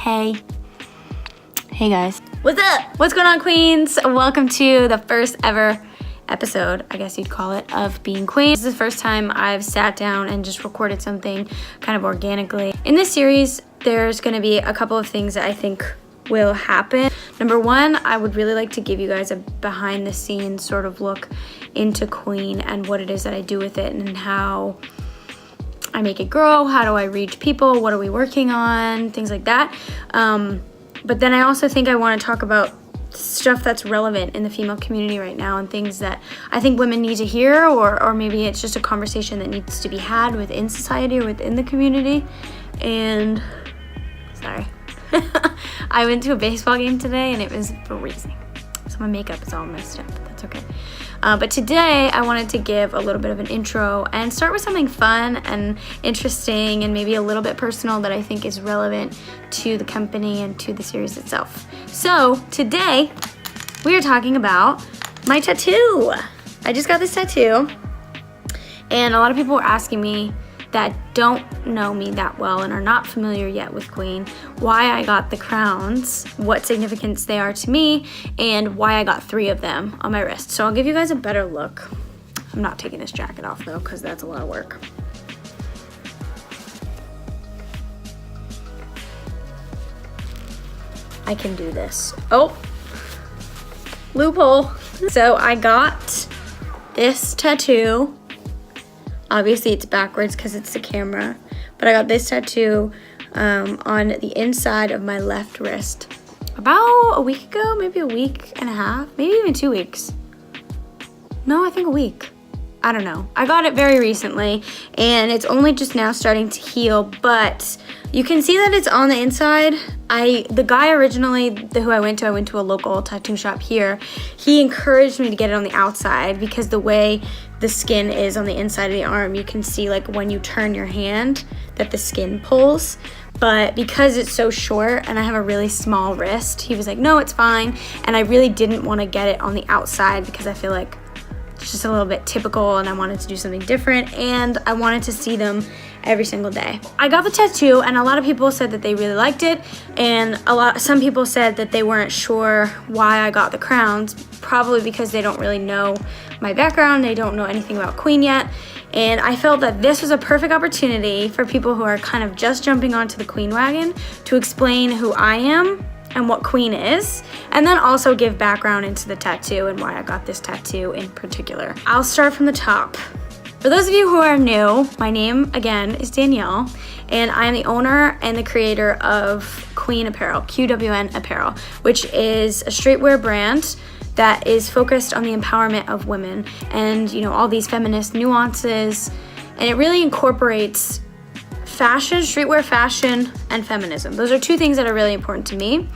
Hey guys. What's up? What's going on, queens? Welcome to the first ever episode, I guess you'd call it, of Being Queen. This is the first time I've sat down and just recorded something kind of organically. In this series, there's gonna be a couple of things that I think will happen. Number one, I would really like to give you guys a behind the scenes sort of look into Queen and what it is that I do with it and how I make it grow, how do I reach people, what are we working on, things like that. But then I also think I want to talk about stuff that's relevant in the female community right now and things that I think women need to hear, or maybe it's just a conversation that needs to be had within society or within the community. And sorry, I went to a baseball game today and it was freezing, so my makeup is all messed up, but that's okay. But today I wanted to give a little bit of an intro and start with something fun and interesting and maybe a little bit personal that I think is relevant to the company and to the series itself. So today we are talking about my tattoo. I just got this tattoo, and a lot of people were asking me that don't know me that well and are not familiar yet with Queen, why I got the crowns, what significance they are to me, and why I got 3 of them on my wrist. So I'll give you guys a better look. I'm not taking this jacket off though, because that's a lot of work. I can do this. Oh, loophole. So I got this tattoo. Obviously it's backwards because it's the camera, but I got this tattoo on the inside of my left wrist about a week ago, maybe a week and a half, maybe even 2 weeks. No, I think a week. I don't know. I got it very recently and it's only just now starting to heal, but you can see that it's on the inside. The guy originally who I went to a local tattoo shop here. He encouraged me to get it on the outside because the way the skin is on the inside of the arm, you can see like when you turn your hand that the skin pulls. But because it's so short and I have a really small wrist, he was like, no, it's fine. And I really didn't want to get it on the outside because I feel like it's just a little bit typical and I wanted to do something different and I wanted to see them every single day. I got the tattoo and a lot of people said that they really liked it, and some people said that they weren't sure why I got the crowns, probably because they don't really know my background, they don't know anything about Queen yet. And I felt that this was a perfect opportunity for people who are kind of just jumping onto the Queen wagon to explain who I am and what Queen is, and then also give background into the tattoo and why I got this tattoo in particular. I'll start from the top. For those of you who are new, my name again is Danielle, and I am the owner and the creator of Queen Apparel, QWN Apparel, which is a streetwear brand that is focused on the empowerment of women and, you know, all these feminist nuances, and it really incorporates fashion, streetwear fashion, and feminism. Those are 2 things that are really important to me,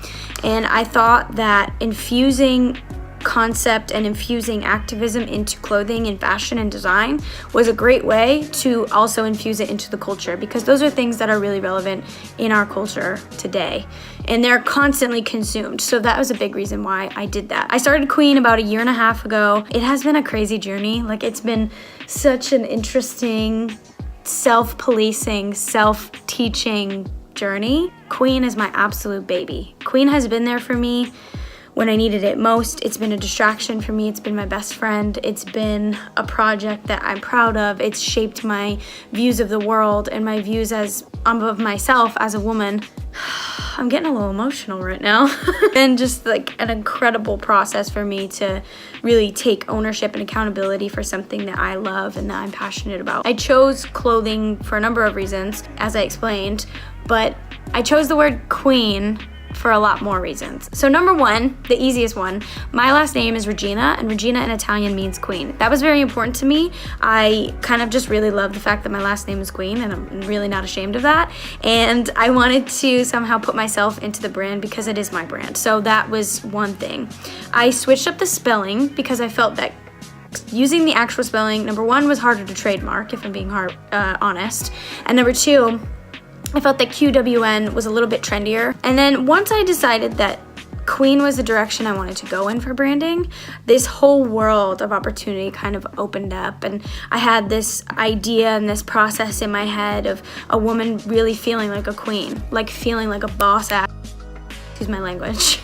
and I thought that infusing concept and infusing activism into clothing and fashion and design was a great way to also infuse it into the culture, because those are things that are really relevant in our culture today and they're constantly consumed. So that was a big reason why I did that. I started Queen about 1.5 years ago. It has been a crazy journey. Like, it's been such an interesting self-policing, self-teaching journey. Queen is my absolute baby. Queen has been there for me when I needed it most. It's been a distraction for me. It's been my best friend. It's been a project that I'm proud of. It's shaped my views of the world and my views of myself as a woman. I'm getting a little emotional right now. And just like an incredible process for me to really take ownership and accountability for something that I love and that I'm passionate about. I chose clothing for a number of reasons, as I explained, but I chose the word Queen for a lot more reasons. So number one, the easiest one, my last name is Regina, and Regina in Italian means queen. That was very important to me. I kind of just really love the fact that my last name is Queen, and I'm really not ashamed of that. And I wanted to somehow put myself into the brand because it is my brand. So that was one thing. I switched up the spelling because I felt that using the actual spelling, number one, was harder to trademark, if I'm being honest. And number two, I felt that QWN was a little bit trendier. And then once I decided that Queen was the direction I wanted to go in for branding, this whole world of opportunity kind of opened up, and I had this idea and this process in my head of a woman really feeling like a queen, like feeling like a boss ass, excuse my language,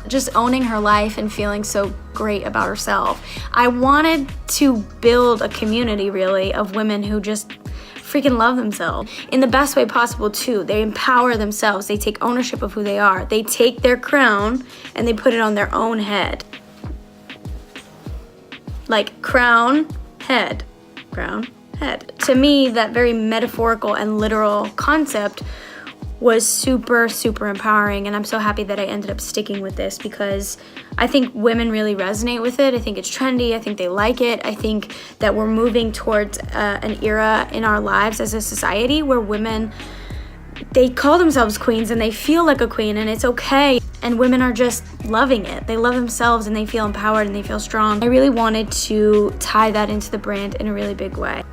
just owning her life and feeling so great about herself. I wanted to build a community really of women who just freaking love themselves in the best way possible too. They empower themselves. They take ownership of who they are. They take their crown and they put it on their own head. Like crown, head, crown, head. To me, that very metaphorical and literal concept was super, super empowering, and I'm so happy that I ended up sticking with this because I think women really resonate with it. I think it's trendy. I think they like it. I think that we're moving towards an era in our lives as a society where women, they call themselves queens and they feel like a queen, and it's okay. And women are just loving it. They love themselves and they feel empowered and they feel strong. I really wanted to tie that into the brand in a really big way.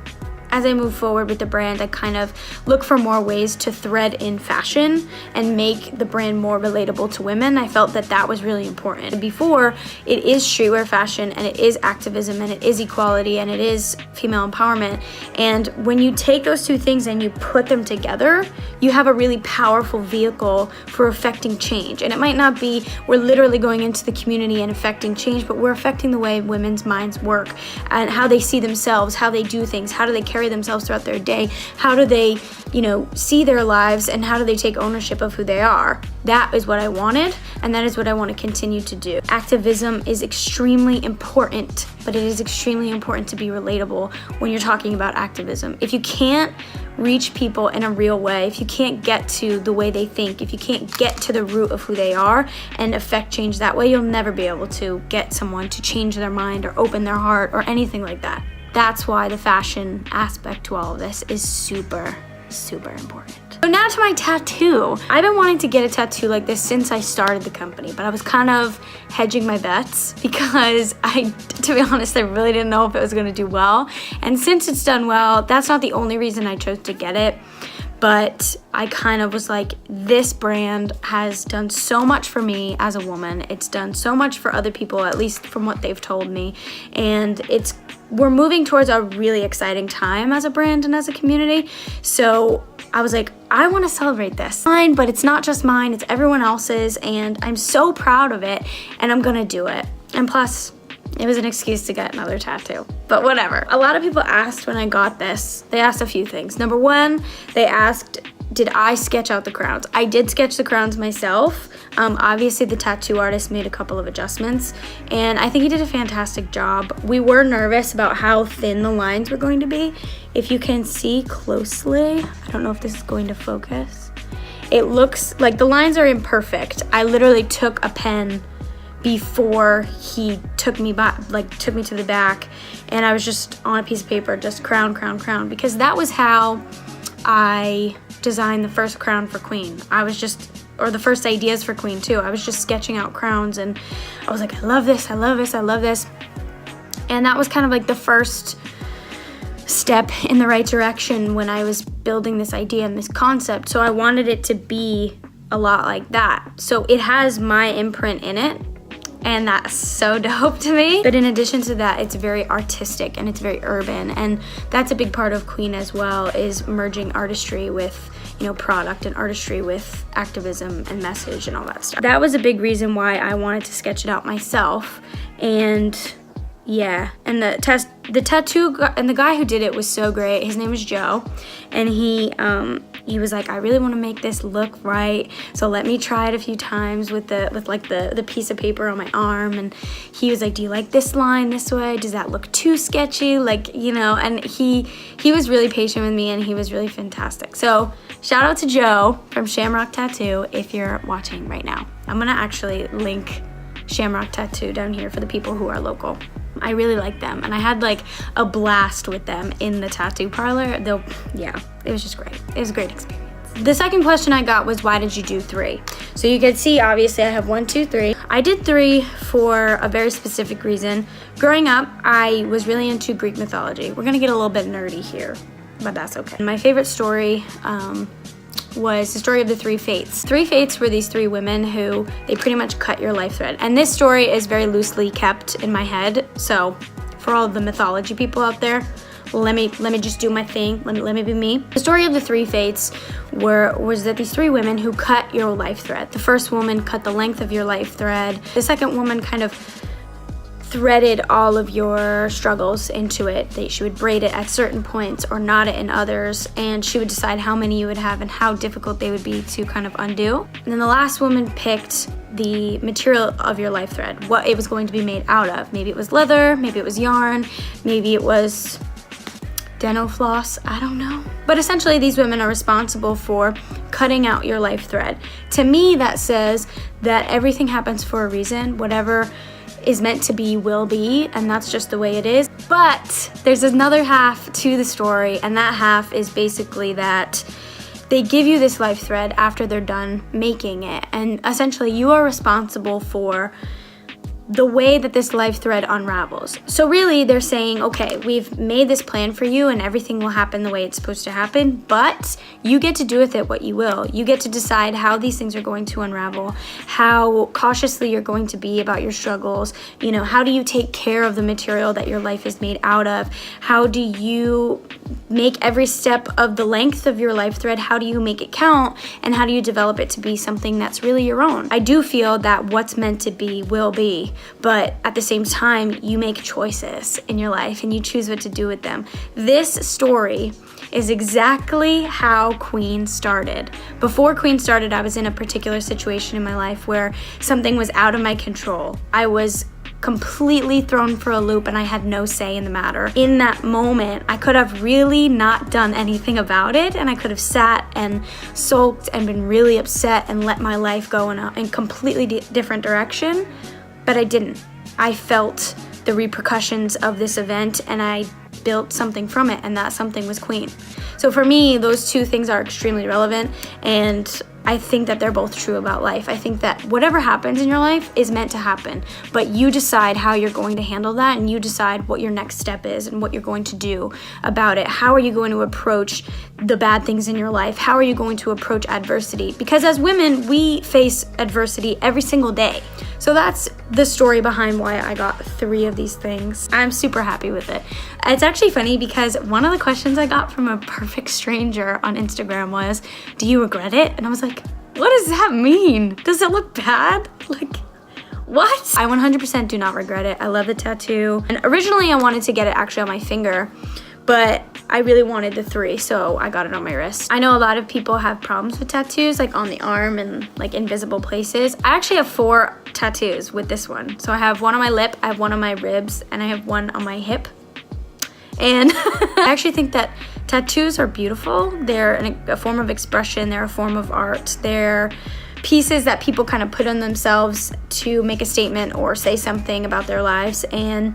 As I move forward with the brand, I kind of look for more ways to thread in fashion and make the brand more relatable to women. I felt that that was really important. Before, it is streetwear fashion and it is activism and it is equality and it is female empowerment. And when you take those two things and you put them together, you have a really powerful vehicle for affecting change. And it might not be we're literally going into the community and affecting change, but we're affecting the way women's minds work and how they see themselves, how they do things, how do they carry themselves throughout their day, how do they, see their lives, and how do they take ownership of who they are. That is what I wanted, and that is what I want to continue to do. Activism is extremely important, but it is extremely important to be relatable when you're talking about activism. If you can't reach people in a real way, if you can't get to the way they think, if you can't get to the root of who they are and affect change that way, you'll never be able to get someone to change their mind or open their heart or anything like that. That's why the fashion aspect to all of this is super, super important. So now to my tattoo. I've been wanting to get a tattoo like this since I started the company, but I was kind of hedging my bets because to be honest, I really didn't know if it was gonna do well. And since it's done well, that's not the only reason I chose to get it. But I kind of was like, this brand has done so much for me as a woman. It's done so much for other people, at least from what they've told me. And we're moving towards a really exciting time as a brand and as a community. So I was like, I want to celebrate this. Mine, but it's not just mine, it's everyone else's. And I'm so proud of it and I'm gonna do it. And plus, it was an excuse to get another tattoo, but whatever. A lot of people asked when I got this, they asked a few things. Number one, they asked, did I sketch out the crowns? I did sketch the crowns myself. Obviously the tattoo artist made a couple of adjustments and I think he did a fantastic job. We were nervous about how thin the lines were going to be. If you can see closely, I don't know if this is going to focus. It looks like the lines are imperfect. I literally took a pen before he took me to the back, and I was just on a piece of paper, just crown, crown, crown, because that was how I designed the first crown for Queen. Or the first ideas for Queen too. I was just sketching out crowns and I was like, I love this, I love this, I love this. And that was kind of like the first step in the right direction when I was building this idea and this concept. So I wanted it to be a lot like that. So it has my imprint in it, and that's so dope to me. But in addition to that, it's very artistic and it's very urban, and that's a big part of Queen as well, is merging artistry with product and artistry with activism and message and all that stuff. That was a big reason why I wanted to sketch it out myself. And yeah, and the tattoo and the guy who did it was so great. His name was Joe, and he was like, I really want to make this look right, so let me try it a few times with the piece of paper on my arm. And he was like, do you like this line this way? Does that look too sketchy? And he was really patient with me, and he was really fantastic. So shout out to Joe from Shamrock Tattoo if you're watching right now. I'm gonna actually link Shamrock Tattoo down here for the people who are local. I really like them, and I had like a blast with them in the tattoo parlor. It was just great. It was a great experience. The second question I got was, why did you do 3? So you can see, obviously, I have 1, 2, 3. I did 3 for a very specific reason. Growing up, I was really into Greek mythology. We're gonna get a little bit nerdy here, but that's okay. My favorite story was the story of the three fates. Three fates were these three women who they pretty much cut your life thread. And this story is very loosely kept in my head. So for all of the mythology people out there, let me just do my thing. Let me be me. The story of the three fates was that these three women who cut your life thread. The first woman cut the length of your life thread. The second woman kind of threaded all of your struggles into it. She would braid it at certain points or knot it in others, and she would decide how many you would have and how difficult they would be to kind of undo. And then the last woman picked the material of your life thread, what it was going to be made out of. Maybe it was leather, maybe it was yarn, maybe it was dental floss, I don't know. But essentially these women are responsible for cutting out your life thread. To me, that says that everything happens for a reason. Whatever is meant to be will be, and that's just the way it is. But there's another half to the story, and that half is basically that they give you this life thread after they're done making it, and essentially you are responsible for the way that this life thread unravels. So really they're saying, okay, we've made this plan for you and everything will happen the way it's supposed to happen, but you get to do with it what you will. You get to decide how these things are going to unravel, how cautiously you're going to be about your struggles, you know, how do you take care of the material that your life is made out of, how do you make every step of the length of your life thread, how do you make it count, and how do you develop it to be something that's really your own. I do feel that what's meant to be will be, but at the same time, you make choices in your life and you choose what to do with them. This story is exactly how Queen started. Before Queen started, I was in a particular situation in my life where something was out of my control. I was completely thrown for a loop and I had no say in the matter. In that moment, I could have really not done anything about it, and I could have sat and sulked and been really upset and let my life go in a completely different direction, but I didn't. I felt the repercussions of this event and I built something from it, and that something was Queen. So for me, those two things are extremely relevant, and I think that they're both true about life. I think that whatever happens in your life is meant to happen, but you decide how you're going to handle that, and you decide what your next step is and what you're going to do about it. How are you going to approach the bad things in your life? How are you going to approach adversity? Because as women, we face adversity every single day. So that's the story behind why I got 3 of these things. I'm super happy with it. It's actually funny because one of the questions I got from a perfect stranger on Instagram was, do you regret it? And I was like, what does that mean? Does it look bad? Like, what? I 100% do not regret it. I love the tattoo. And originally I wanted to get it actually on my finger, but I really wanted the 3, so I got it on my wrist. I know a lot of people have problems with tattoos, like on the arm and like invisible places. I actually have 4 tattoos with this one. So I have one on my lip, I have one on my ribs, and I have one on my hip. And I actually think that tattoos are beautiful. They're a form of expression, they're a form of art. They're pieces that people kind of put on themselves to make a statement or say something about their lives. And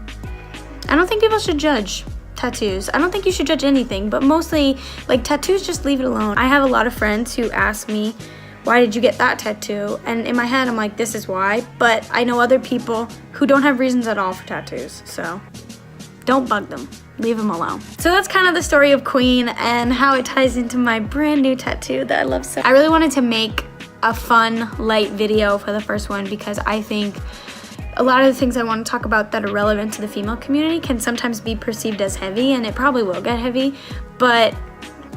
I don't think people should judge tattoos. I don't think you should judge anything, but mostly like tattoos, just leave it alone. I have a lot of friends who ask me, why did you get that tattoo? And in my head, I'm like, this is why. But I know other people who don't have reasons at all for tattoos, so don't bug them. Leave them alone. So that's kind of the story of Queen and how it ties into my brand new tattoo that I love so. I really wanted to make a fun, light video for the first one because I think a lot of the things I want to talk about that are relevant to the female community can sometimes be perceived as heavy, and it probably will get heavy, but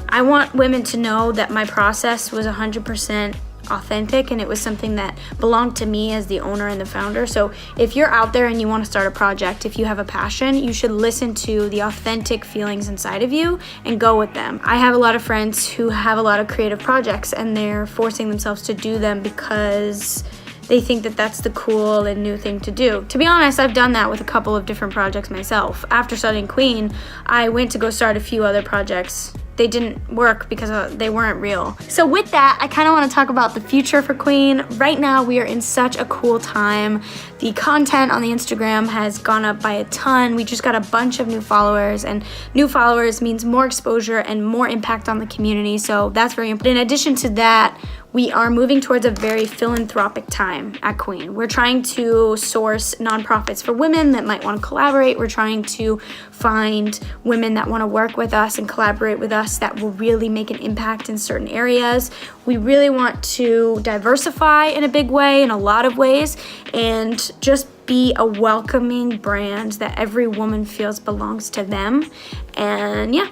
I want women to know that my process was 100% authentic and it was something that belonged to me as the owner and the founder. So if you're out there and you want to start a project, if you have a passion, you should listen to the authentic feelings inside of you and go with them. I have a lot of friends who have a lot of creative projects and they're forcing themselves to do them because they think that that's the cool and new thing to do. To be honest, I've done that with a couple of different projects myself. After starting Queen, I went to go start a few other projects. They didn't work because they weren't real. So with that, I kind of want to talk about the future for Queen. Right now, we are in such a cool time. The content on the Instagram has gone up by a ton. We just got a bunch of new followers, and new followers means more exposure and more impact on the community. So that's very important. In addition to that, we are moving towards a very philanthropic time at Queen. We're trying to source nonprofits for women that might want to collaborate. We're trying to find women that want to work with us and collaborate with us that will really make an impact in certain areas. We really want to diversify in a big way, in a lot of ways, and just be a welcoming brand that every woman feels belongs to them. And yeah,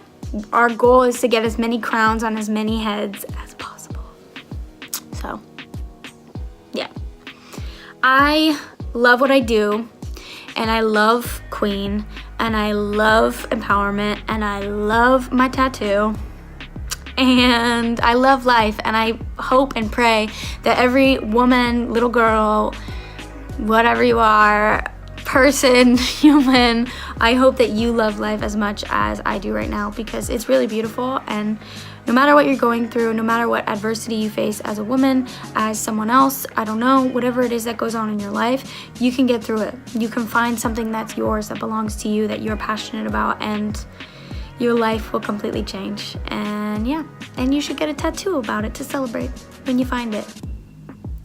our goal is to get as many crowns on as many heads as possible. So yeah, I love what I do, and I love Queen, and I love empowerment, and I love my tattoo, and I love life. And I hope and pray that every woman, little girl, whatever you are, person, human, I hope that you love life as much as I do right now, because it's really beautiful. And no matter what you're going through, no matter what adversity you face as a woman, as someone else, I don't know, whatever it is that goes on in your life, you can get through it. You can find something that's yours, that belongs to you, that you're passionate about, and your life will completely change. And yeah, and you should get a tattoo about it to celebrate when you find it.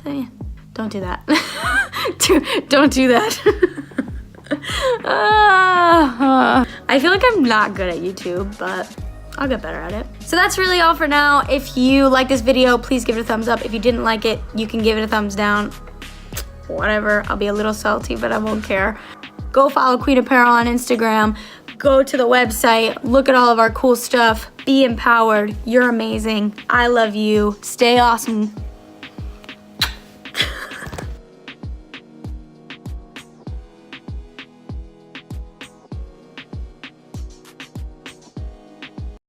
So yeah, don't do that. Don't do that. I feel like I'm not good at YouTube, but I'll get better at it. So that's really all for now. If you like this video, please give it a thumbs up. If you didn't like it, you can give it a thumbs down. Whatever, I'll be a little salty, but I won't care. Go follow Queen Apparel on Instagram. Go to the website, look at all of our cool stuff. Be empowered. You're amazing. I love you. Stay awesome.